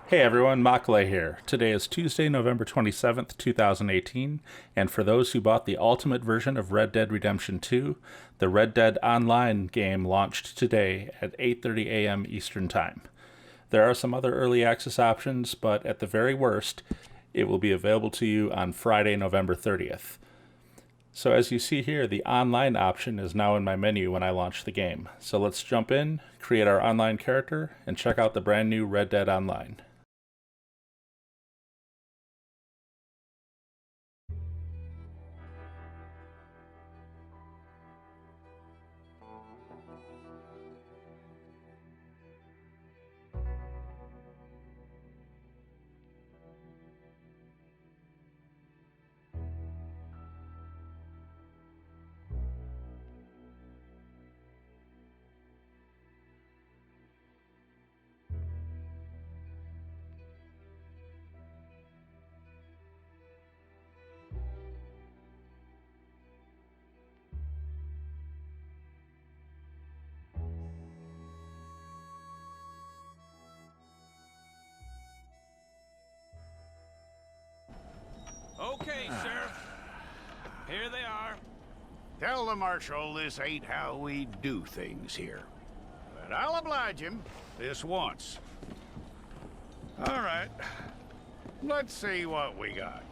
Hey everyone, Makale here. Today is Tuesday, November 27th, 2018, and for those who bought the ultimate version of Red Dead Redemption 2, the Red Dead Online game launched today at 8:30 a.m. Eastern Time. There are some other early access options, but at the very worst, it will be available to you on Friday, November 30th. So as you see here, the online option is now in my menu when I launch the game. So let's jump in, create our online character, and check out the brand new Red Dead Online. Okay, Sheriff. Here they are. Tell the Marshal this ain't how we do things here. But I'll oblige him this once. All right. Let's see what we got.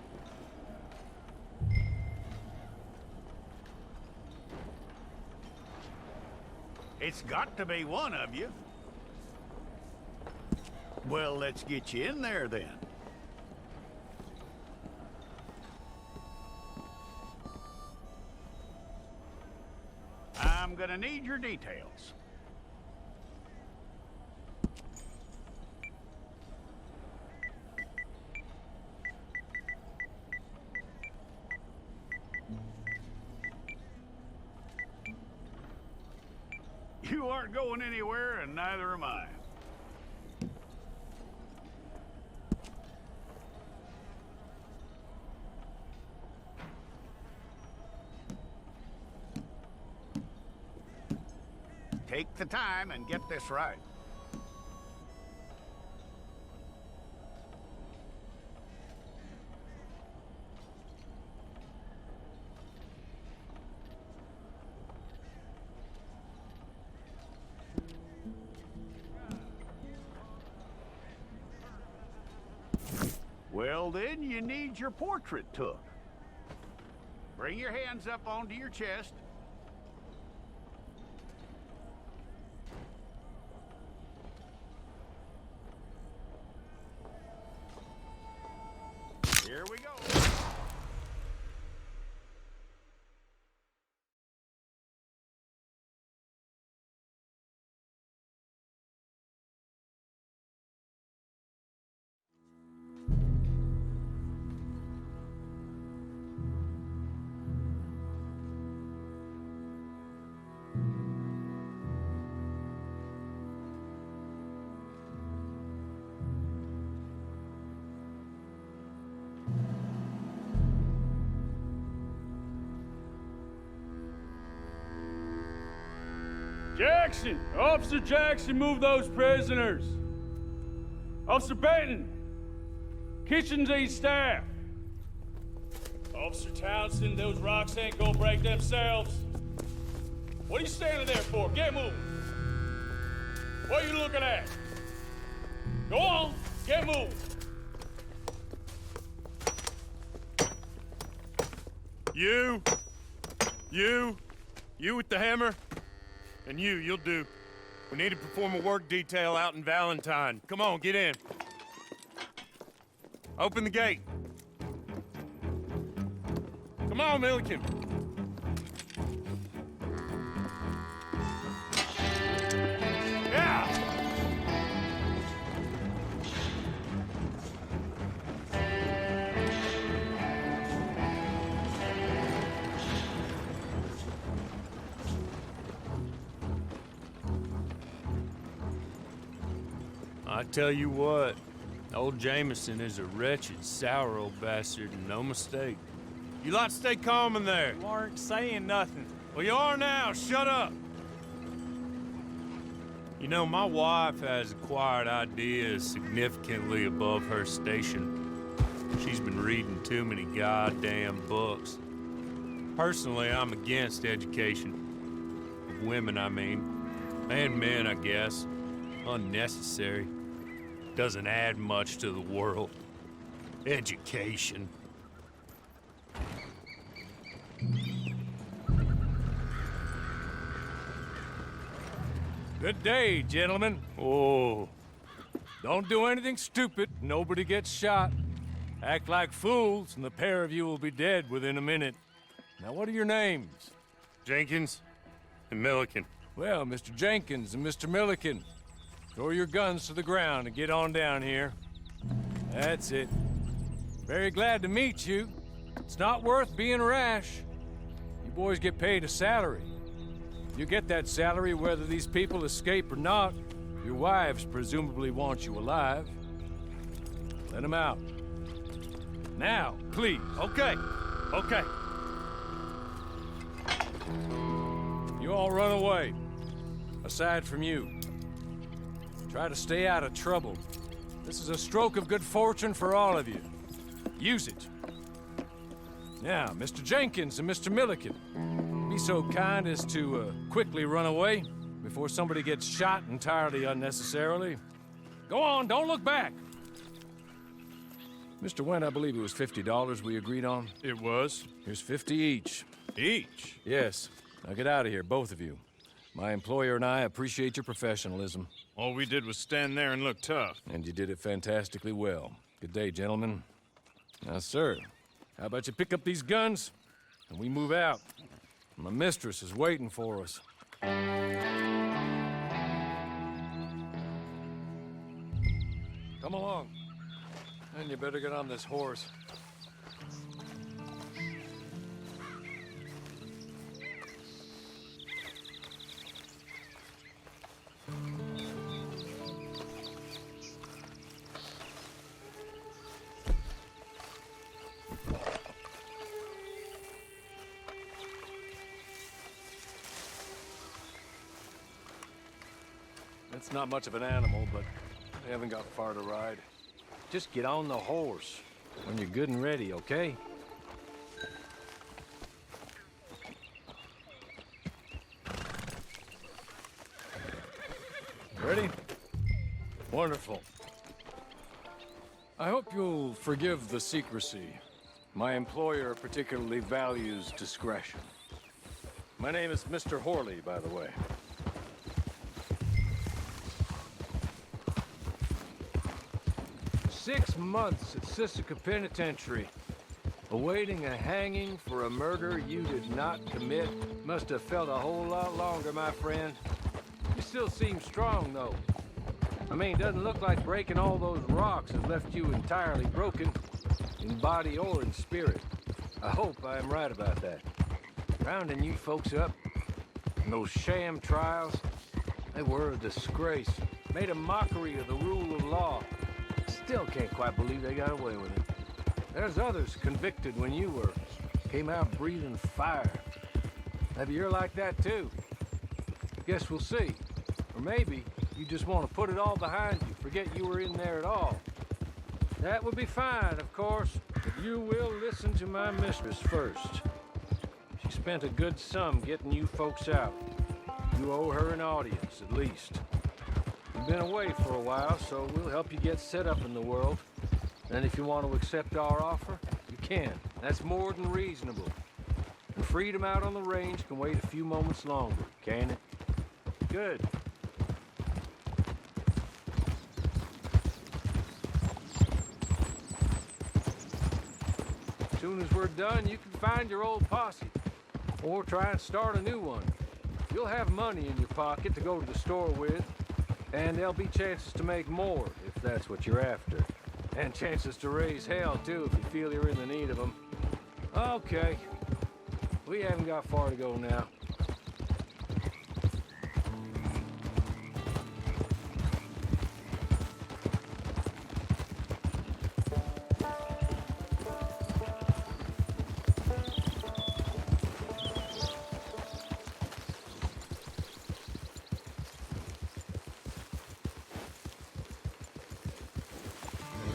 It's got to be one of you. Well, let's get you in there then. I'm gonna need your details. You aren't going anywhere, and neither am I. Take the time and get this right. Well, then you need your portrait took. Bring your hands up onto your chest. Here we go. Jackson! Officer Jackson, move those prisoners! Officer Benton! Kitchens ain't staff! Officer Townsend, those rocks ain't gonna break themselves. What are you standing there for? Get moving! What are you looking at? Go on, get moving! You with the hammer? And you'll do. We need to perform a work detail out in Valentine. Come on, get in. Open the gate. Come on, Milliken. Yeah! I tell you what, old Jameson is a wretched, sour old bastard, and no mistake. You lot stay calm in there. You aren't saying nothing. Well, you are now. Shut up. You know, my wife has acquired ideas significantly above her station. She's been reading too many goddamn books. Personally, I'm against education. Of women, I mean. And men, I guess. Unnecessary. Doesn't add much to the world. Education. Good day, gentlemen. Oh, Don't do anything stupid. Nobody gets shot. Act like fools, and the pair of you will be dead within a minute. Now, what are your names? Jenkins and Milliken. Well, Mr. Jenkins and Mr. Milliken, throw your guns to the ground and get on down here. That's it. Very glad to meet you. It's not worth being rash. You boys get paid a salary. You get that salary whether these people escape or not. Your wives presumably want you alive. Let them out. Now, please. Okay. You all run away. Aside from you. Try to stay out of trouble. This is a stroke of good fortune for all of you. Use it. Now, Mr. Jenkins and Mr. Milliken, be so kind as to quickly run away before somebody gets shot entirely unnecessarily. Go on, don't look back. Mr. Went, I believe it was $50 we agreed on. It was. Here's 50 each. Each? Yes. Now get out of here, both of you. My employer and I appreciate your professionalism. All we did was stand there and look tough. And you did it fantastically well. Good day, gentlemen. Now, sir, how about you pick up these guns and we move out? My mistress is waiting for us. Come along. And you better get on this horse. It's not much of an animal, but they haven't got far to ride. Just get on the horse when you're good and ready, okay? Ready? Wonderful. I hope you'll forgive the secrecy. My employer particularly values discretion. My name is Mr. Horley, by the way. 6 months at Sisika Penitentiary, awaiting a hanging for a murder you did not commit. Must have felt a whole lot longer, my friend. You still seem strong, though. I mean, doesn't look like breaking all those rocks has left you entirely broken, in body or in spirit. I hope I am right about that. Rounding you folks up, and those sham trials, they were a disgrace. Made a mockery of the rule of law. Still can't quite believe they got away with it. There's others convicted when you were. Came out breathing fire. Maybe you're like that too. Guess we'll see. Or maybe you just want to put it all behind you, forget you were in there at all. That would be fine, of course, but you will listen to my mistress first. She spent a good sum getting you folks out. You owe her an audience, at least. You've been away for a while, so we'll help you get set up in the world. And if you want to accept our offer, you can. That's more than reasonable. And freedom out on the range can wait a few moments longer, can it? Good. As soon as we're done, you can find your old posse. Or try and start a new one. You'll have money in your pocket to go to the store with. And there'll be chances to make more, if that's what you're after. And chances to raise hell, too, if you feel you're in the need of them. Okay. We haven't got far to go now.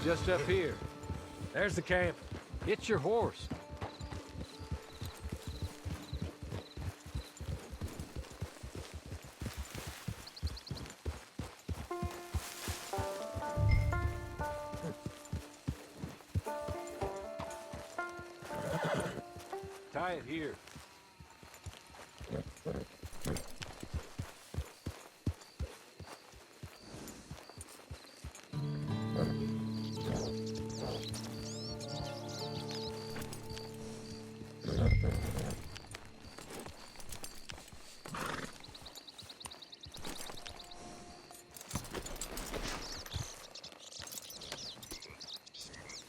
just up here. There's the camp. It's your horse. Tie it here.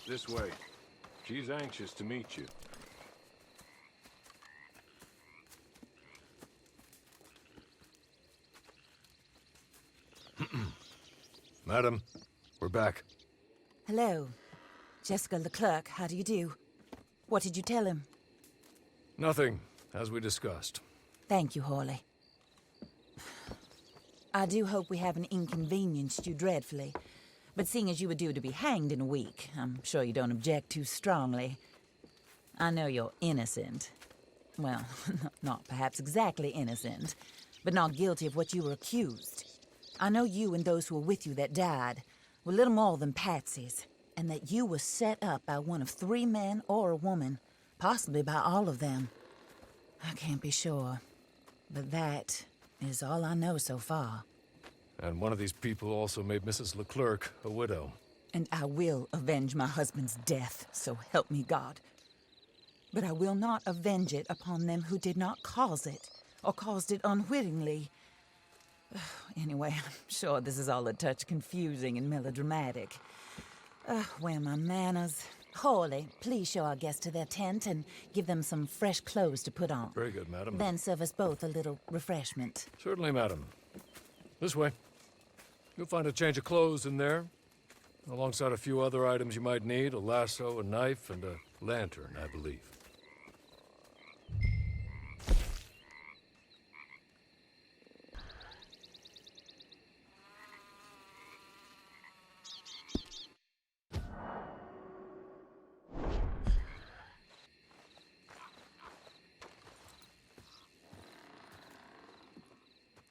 This way. She's anxious to meet you. Madam, we're back. Hello. Jessica Leclerc, how do you do? What did you tell him? Nothing, as we discussed. Thank you, Hawley. I do hope we haven't inconvenienced you dreadfully. But seeing as you were due to be hanged in a week, I'm sure you don't object too strongly. I know you're innocent. Well, not perhaps exactly innocent, but not guilty of what you were accused. I know you and those who were with you that died were little more than patsies, and that you were set up by one of 3 men or a woman, possibly by all of them. I can't be sure, but that is all I know so far. And one of these people also made Mrs. Leclerc a widow. And I will avenge my husband's death, so help me God. But I will not avenge it upon them who did not cause it, or caused it unwittingly. Anyway, I'm sure this is all a touch confusing and melodramatic. Where are my manners? Hawley, please show our guests to their tent and give them some fresh clothes to put on. Very good, madam. Then serve us both a little refreshment. Certainly, madam. This way. You'll find a change of clothes in there, alongside a few other items you might need, a lasso, a knife, and a lantern, I believe.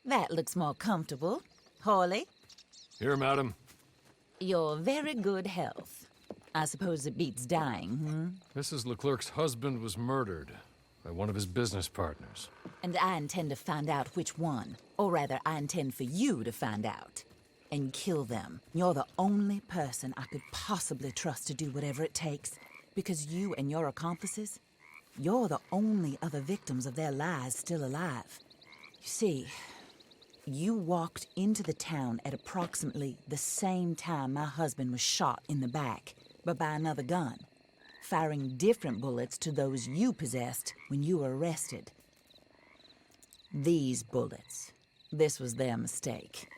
That looks more comfortable. Hawley, Here, madam. your very good health. I suppose it beats dying, Mrs. Leclerc's husband was murdered by one of his business partners. And I intend to find out which one. Or rather, I intend for you to find out. And kill them. You're the only person I could possibly trust to do whatever it takes. Because you and your accomplices, you're the only other victims of their lies still alive. You see, you walked into the town at approximately the same time my husband was shot in the back, but by another gun, firing different bullets to those you possessed when you were arrested. These bullets, this was their mistake.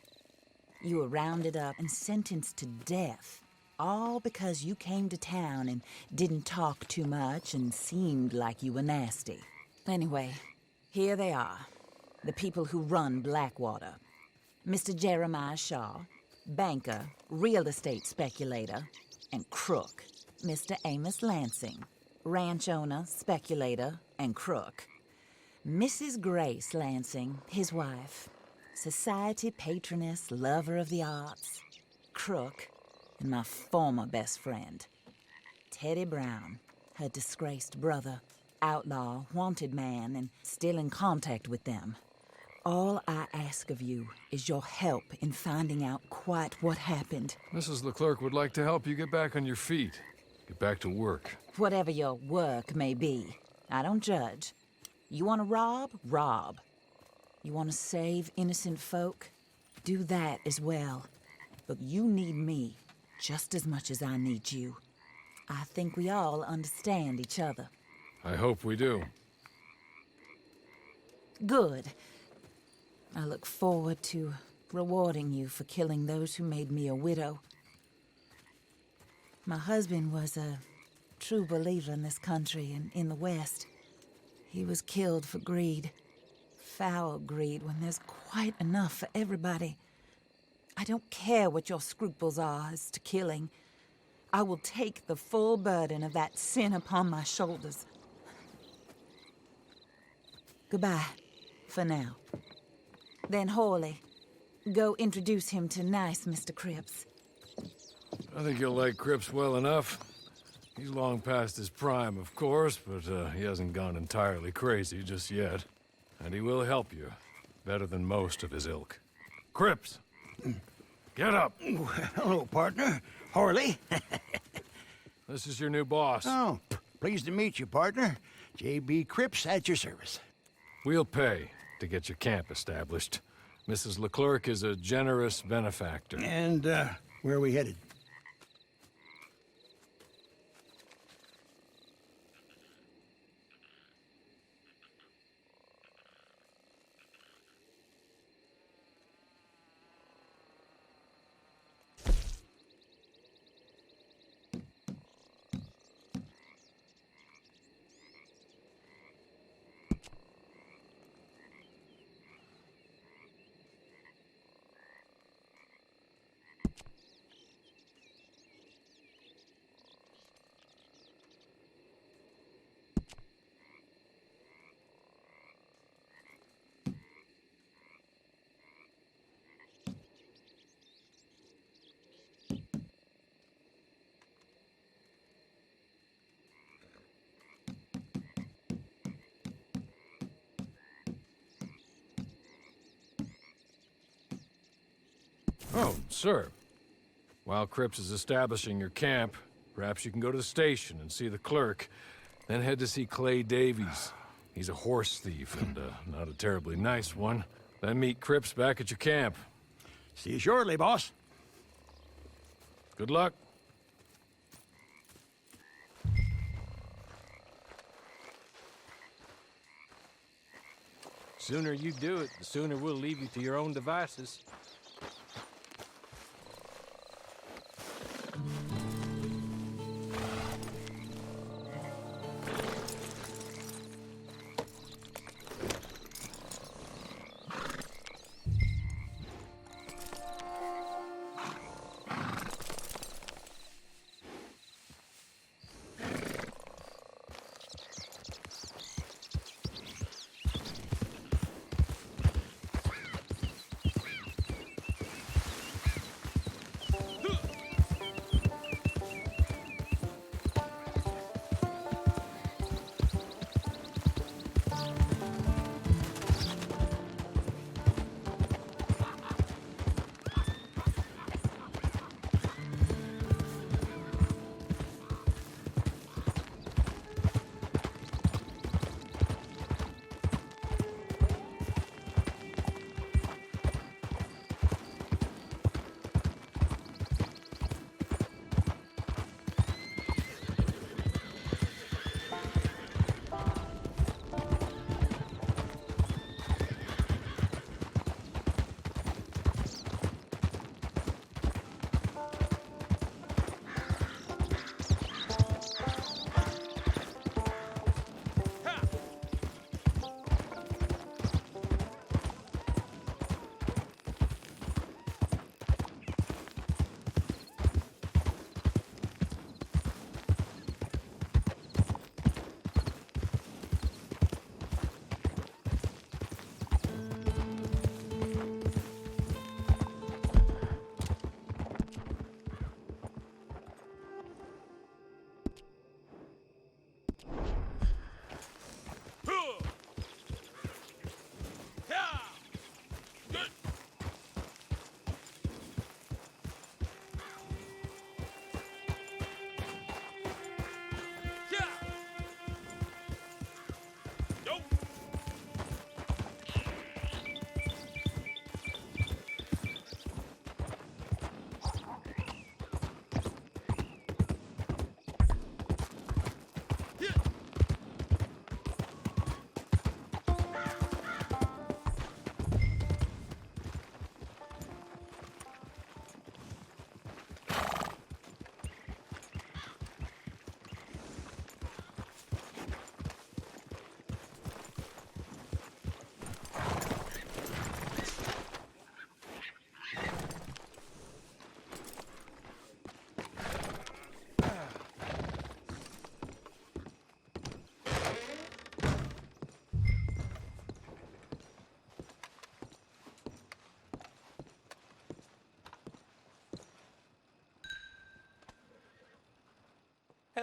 You were rounded up and sentenced to death, all because you came to town and didn't talk too much and seemed like you were nasty. Anyway, here they are. The people who run Blackwater. Mr. Jeremiah Shaw, banker, real estate speculator, and crook. Mr. Amos Lansing, ranch owner, speculator, and crook. Mrs. Grace Lansing, his wife, society patroness, lover of the arts, crook, and my former best friend. Teddy Brown, her disgraced brother, outlaw, wanted man, and still in contact with them. All I ask of you is your help in finding out quite what happened. Mrs. Leclerc would like to help you get back on your feet. Get back to work. Whatever your work may be, I don't judge. You want to rob? Rob. You want to save innocent folk? Do that as well. But you need me just as much as I need you. I think we all understand each other. I hope we do. Good. I look forward to rewarding you for killing those who made me a widow. My husband was a true believer in this country and in the West. He was killed for greed. Foul greed when there's quite enough for everybody. I don't care what your scruples are as to killing. I will take the full burden of that sin upon my shoulders. Goodbye, for now. Then, Hawley, go introduce him to nice Mr. Cripps. I think you'll like Cripps well enough. He's long past his prime, of course, but he hasn't gone entirely crazy just yet. And he will help you, better than most of his ilk. Cripps! Get up! Hello, partner. Harley. This is your new boss. Oh, pleased to meet you, partner. J.B. Cripps at your service. We'll pay to get your camp established. Mrs. Leclerc is a generous benefactor. And, where are we headed? Oh, sir. While Cripps is establishing your camp, perhaps you can go to the station and see the clerk, then head to see Clay Davies. He's a horse thief, and not a terribly nice one. Then meet Cripps back at your camp. See you shortly, boss. Good luck. Sooner you do it, the sooner we'll leave you to your own devices.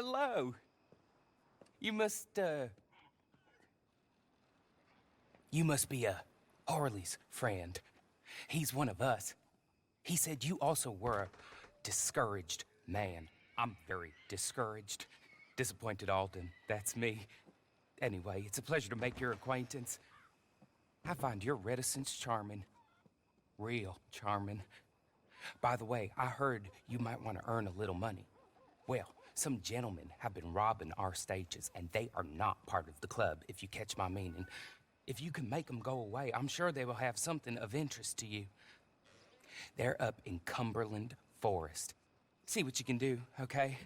hello. You must be Harley's friend. He's one of us. He said you also were a discouraged man. I'm very discouraged. Disappointed Alden, that's me. Anyway, it's a pleasure to make your acquaintance. I find your reticence charming. Real charming. By the way, I heard you might want to earn a little money. Well, some gentlemen have been robbing our stages, and they are not part of the club, if you catch my meaning. If you can make them go away, I'm sure they will have something of interest to you. They're up in Cumberland Forest. See what you can do, okay?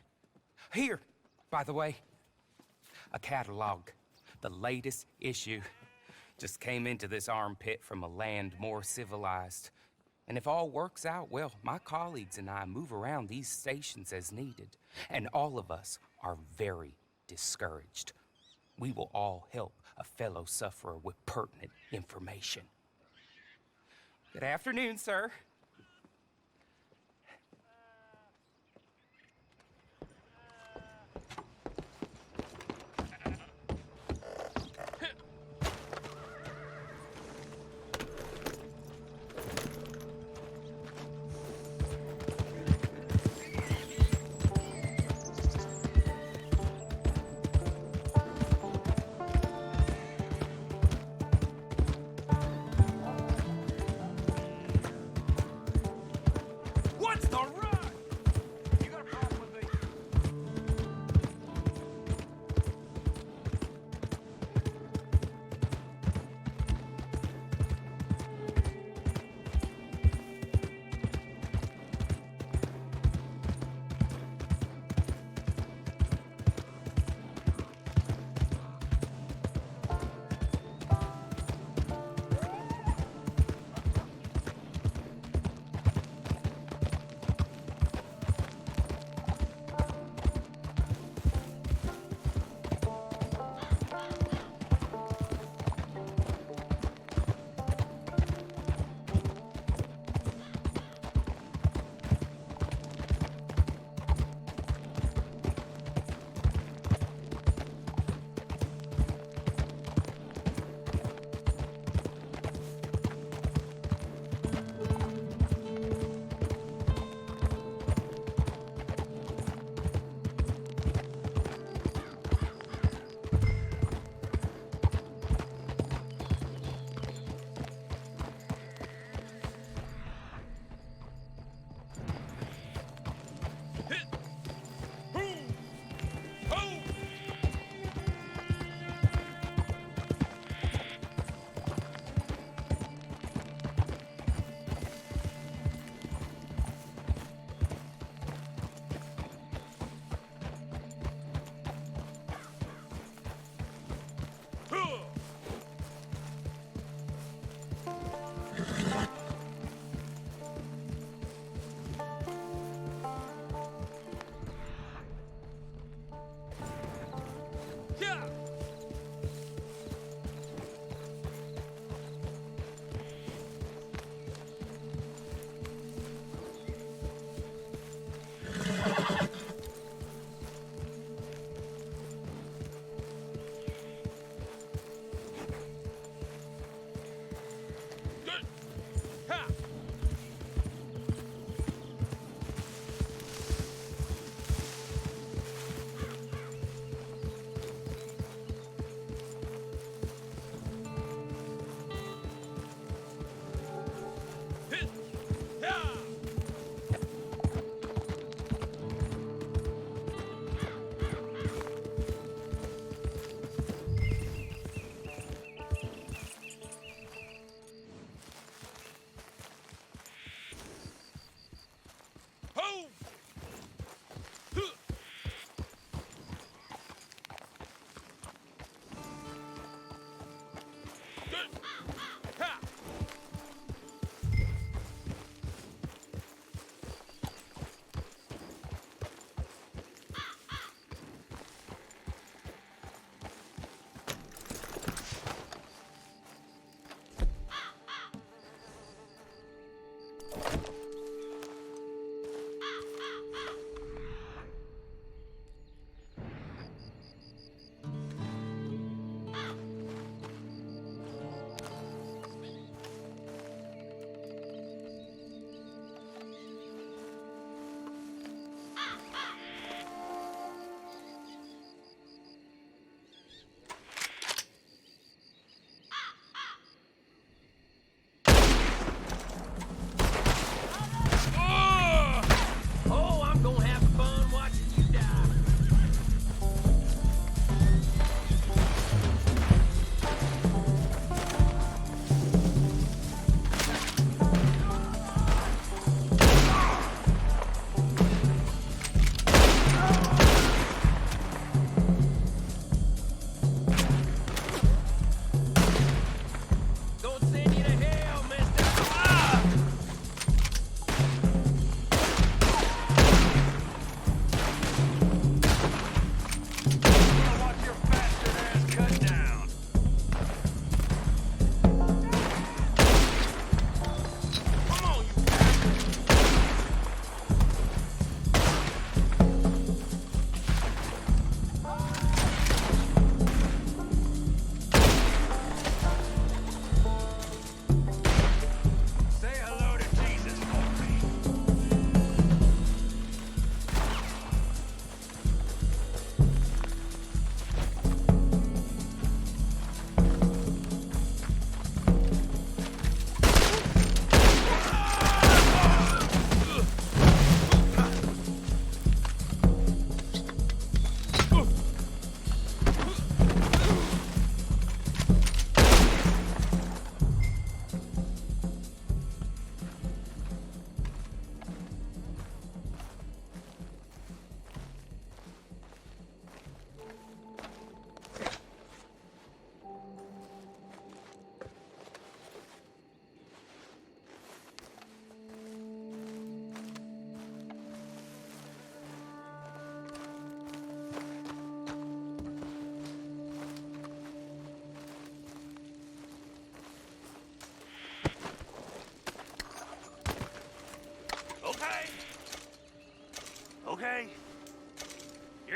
Here, by the way, a catalog. The latest issue. Just came into this armpit from a land more civilized. And if all works out, well, my colleagues and I move around these stations as needed. And all of us are very discouraged. We will all help a fellow sufferer with pertinent information. Good afternoon, sir.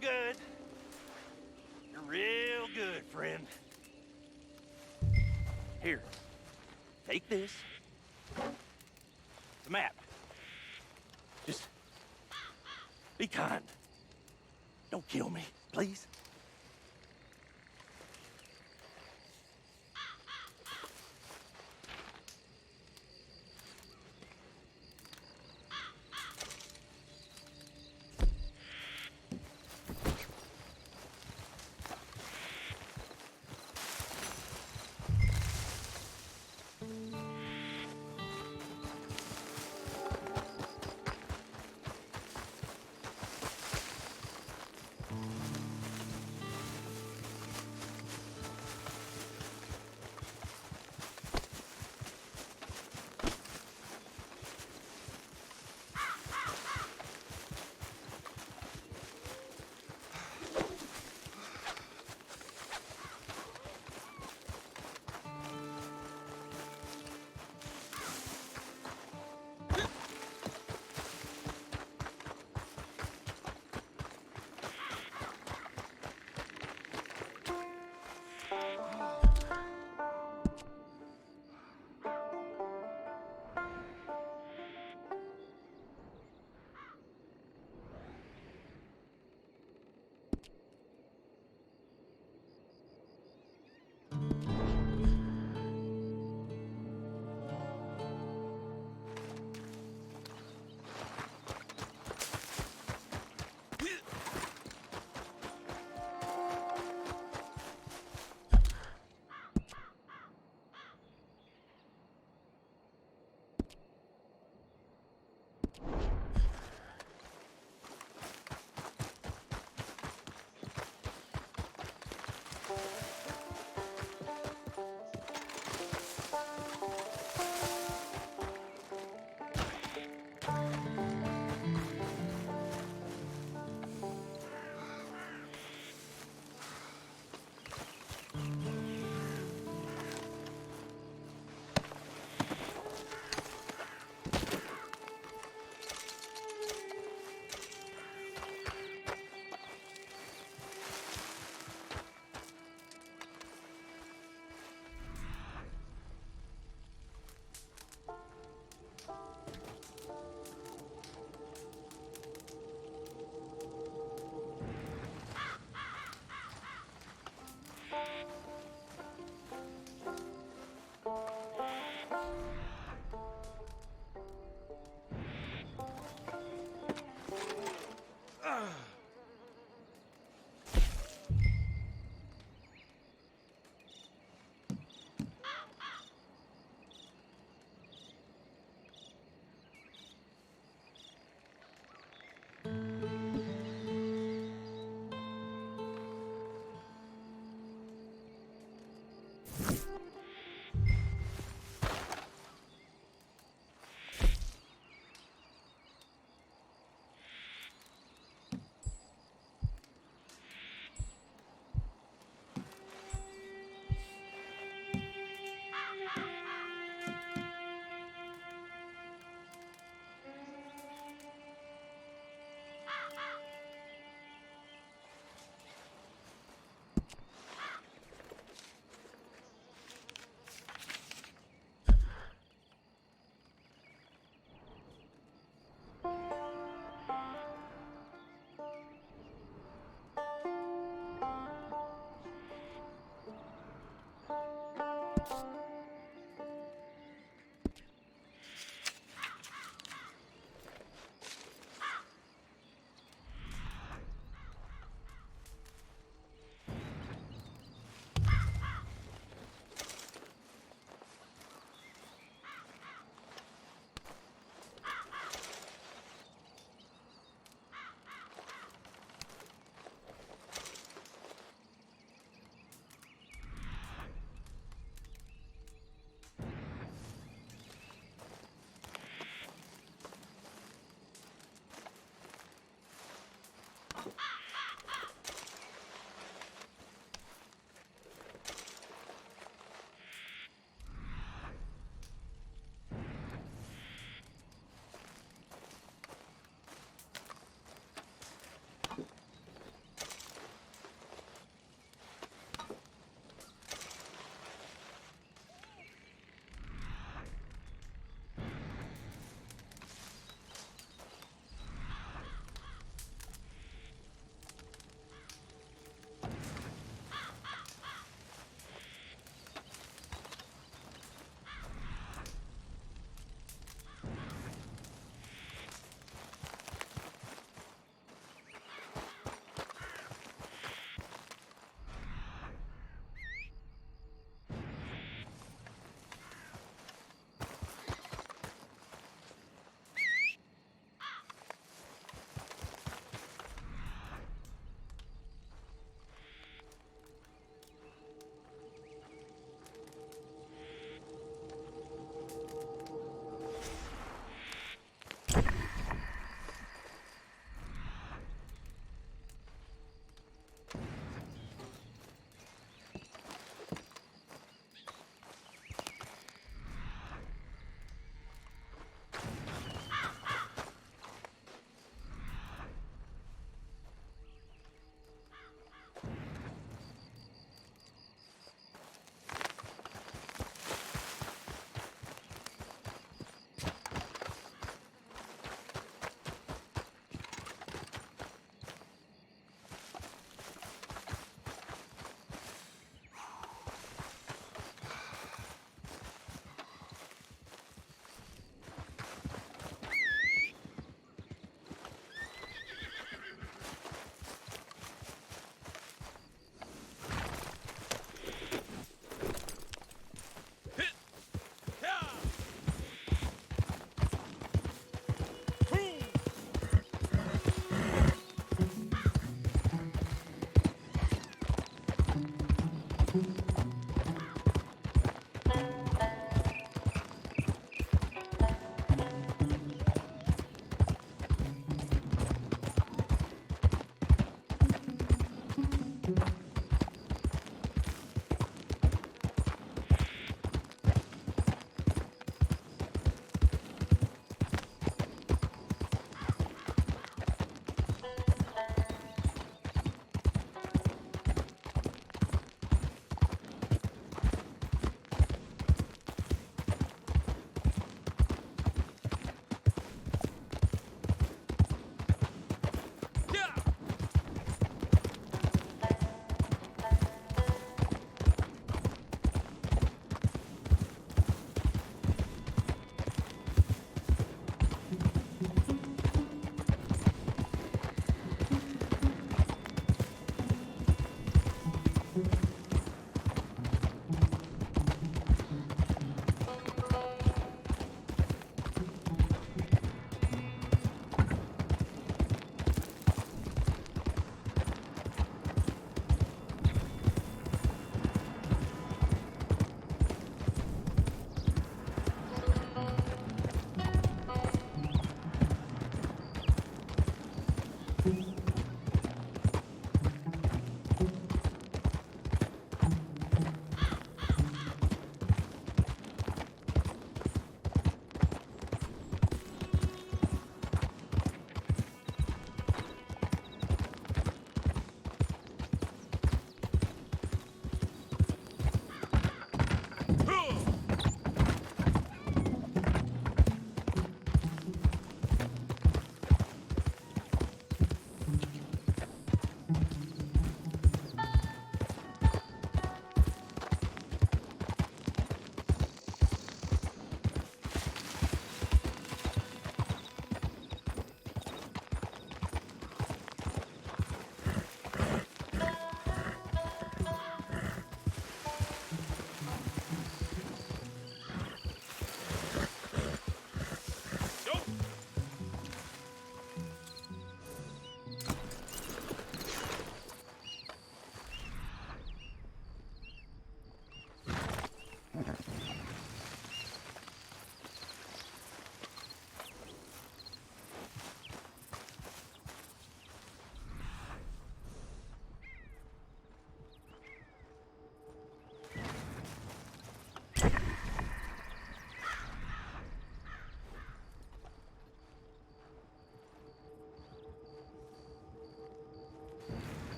good. You're real good, friend. Here, take this. The map. Just be kind. Don't kill me, please.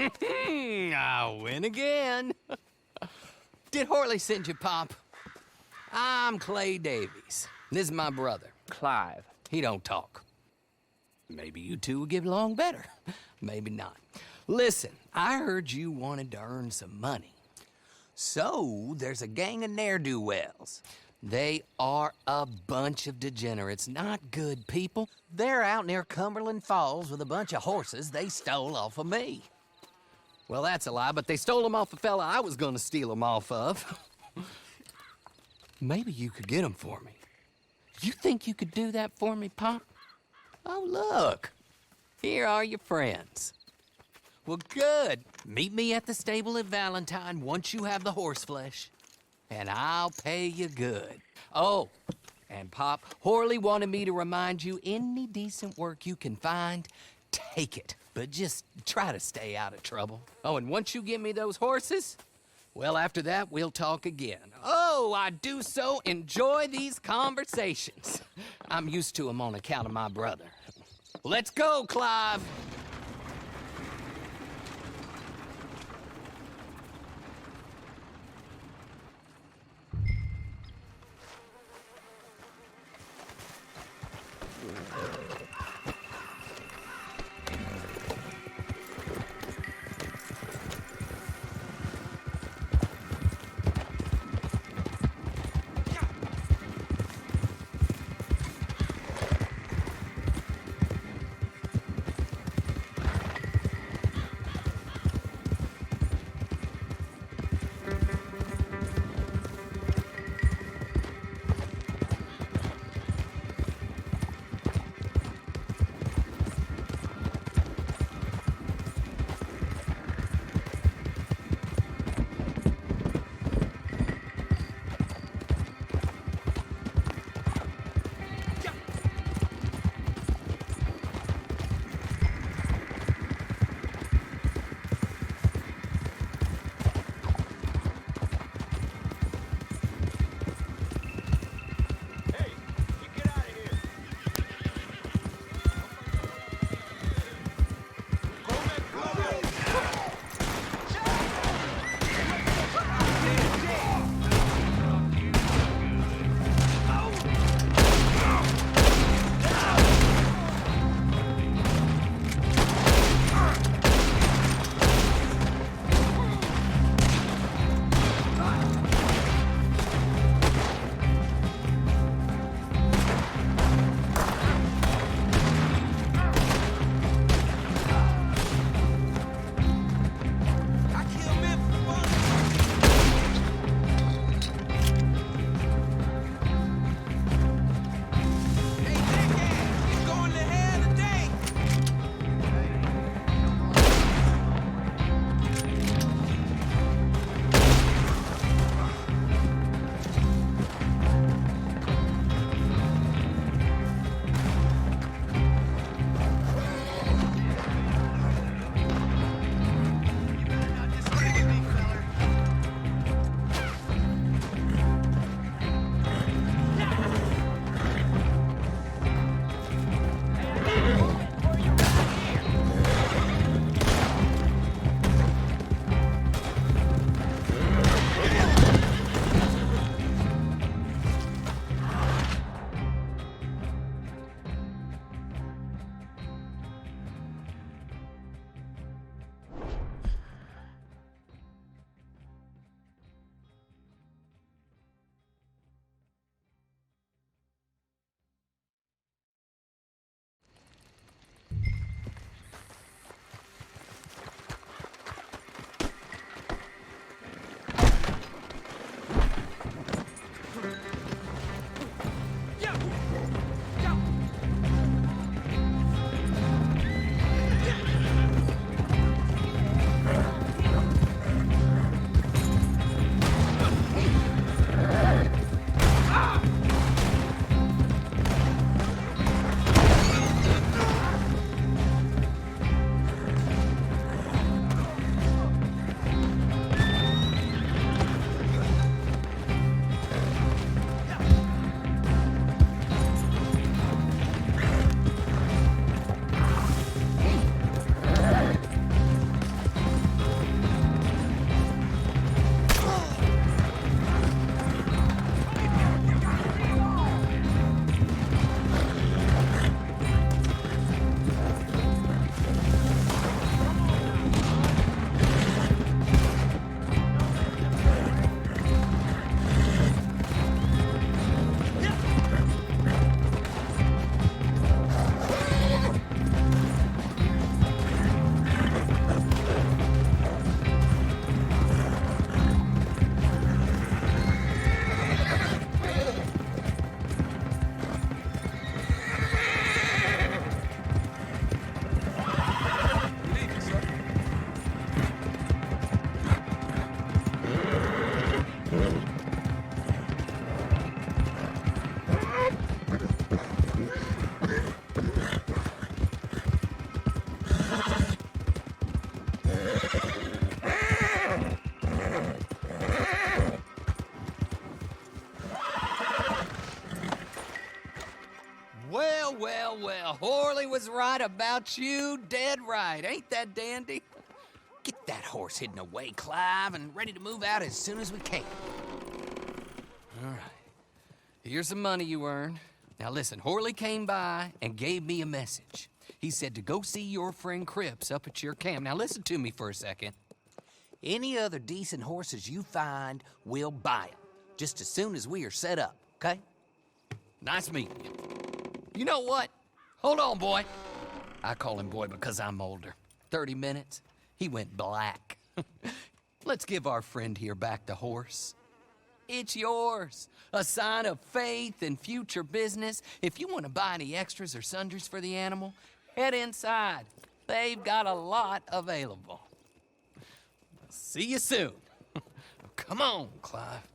I win again. Did Horley send you, Pop? I'm Clay Davies. This is my brother, Clive. He don't talk. Maybe you two will get along better. Maybe not. Listen, I heard you wanted to earn some money. So, there's a gang of ne'er-do-wells. They are a bunch of degenerates, not good people. They're out near Cumberland Falls with a bunch of horses they stole off of me. Well, that's a lie, but they stole them off the fella I was gonna steal them off of. Maybe you could get them for me. You think you could do that for me, Pop? Oh, look. Here are your friends. Well, good. Meet me at the stable at Valentine once you have the horse flesh, and I'll pay you good. Oh, and Pop, Horley wanted me to remind you, any decent work you can find, take it. But just try to stay out of trouble. Oh, and once you give me those horses, well, after that, we'll talk again. Oh, I do so enjoy these conversations. I'm used to them on account of my brother. Let's go, Clive. was right about you, dead right. Ain't that dandy? Get that horse hidden away, Clive, and ready to move out as soon as we can. All right. Here's the money you earned. Now listen, Horley came by and gave me a message. He said to go see your friend Cripps up at your camp. Now listen to me for a second. Any other decent horses you find, we'll buy them. Just as soon as we are set up, okay? Nice meeting you. You know what? Hold on, boy. I call him boy because I'm older. 30 minutes, he went black. Let's give our friend here back the horse. It's yours. A sign of faith and future business. If you want to buy any extras or sundries for the animal, head inside. They've got a lot available. See you soon. Come on, Clive.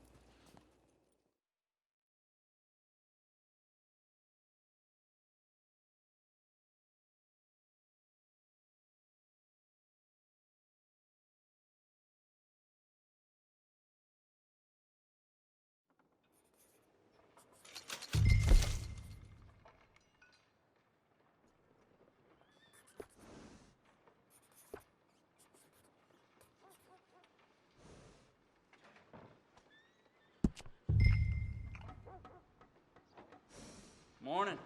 Morning.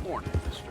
Morning, mister.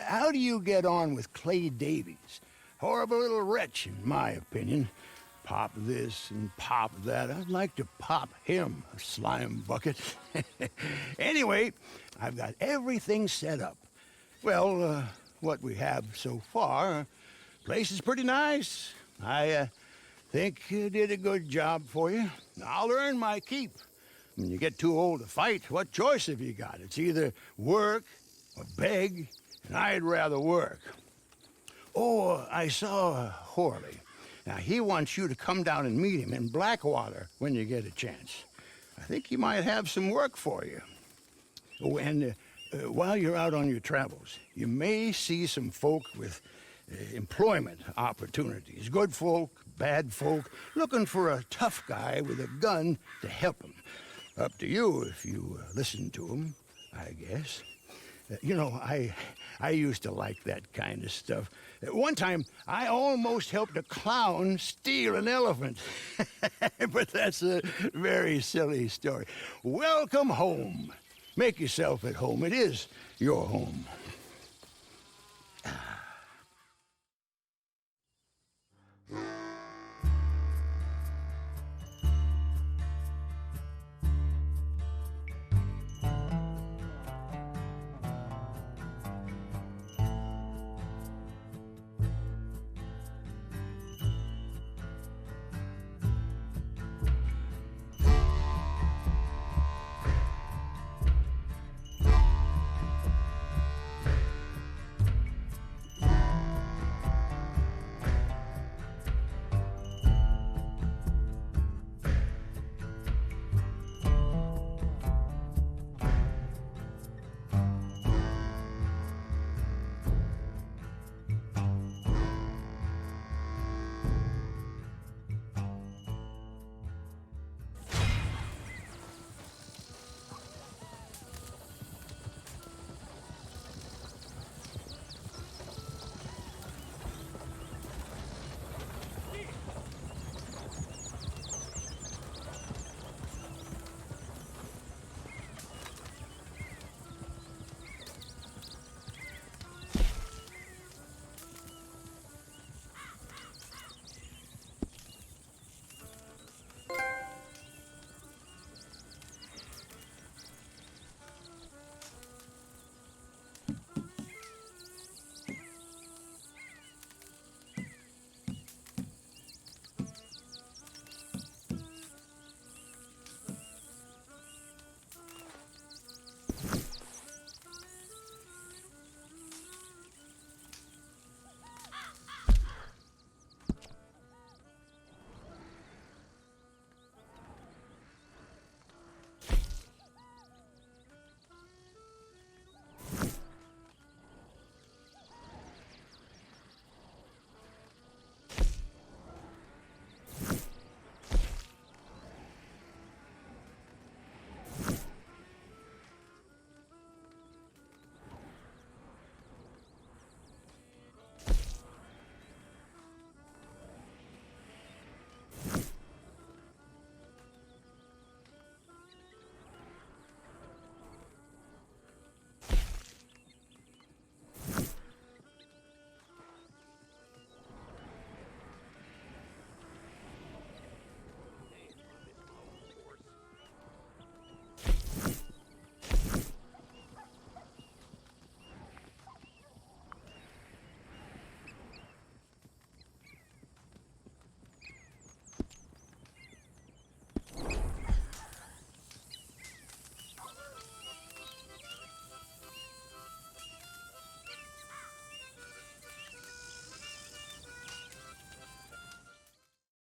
how do you get on with Clay Davies? Horrible little wretch, in my opinion. Pop this and pop that. I'd like to pop him, a slime bucket. Anyway, I've got everything set up. Well, what we have so far, place is pretty nice. I think you did a good job for you. I'll earn my keep. When you get too old to fight, what choice have you got? It's either work or beg, and I'd rather work. Oh, I saw Horley. Now, he wants you to come down and meet him in Blackwater when you get a chance. I think he might have some work for you. Oh, and while you're out on your travels, you may see some folk with employment opportunities. Good folk, bad folk, looking for a tough guy with a gun to help them. Up to you if you listen to them, I guess. You know, I used to like that kind of stuff. One time, I almost helped a clown steal an elephant. But that's a very silly story. Welcome home. Make yourself at home. It is your home.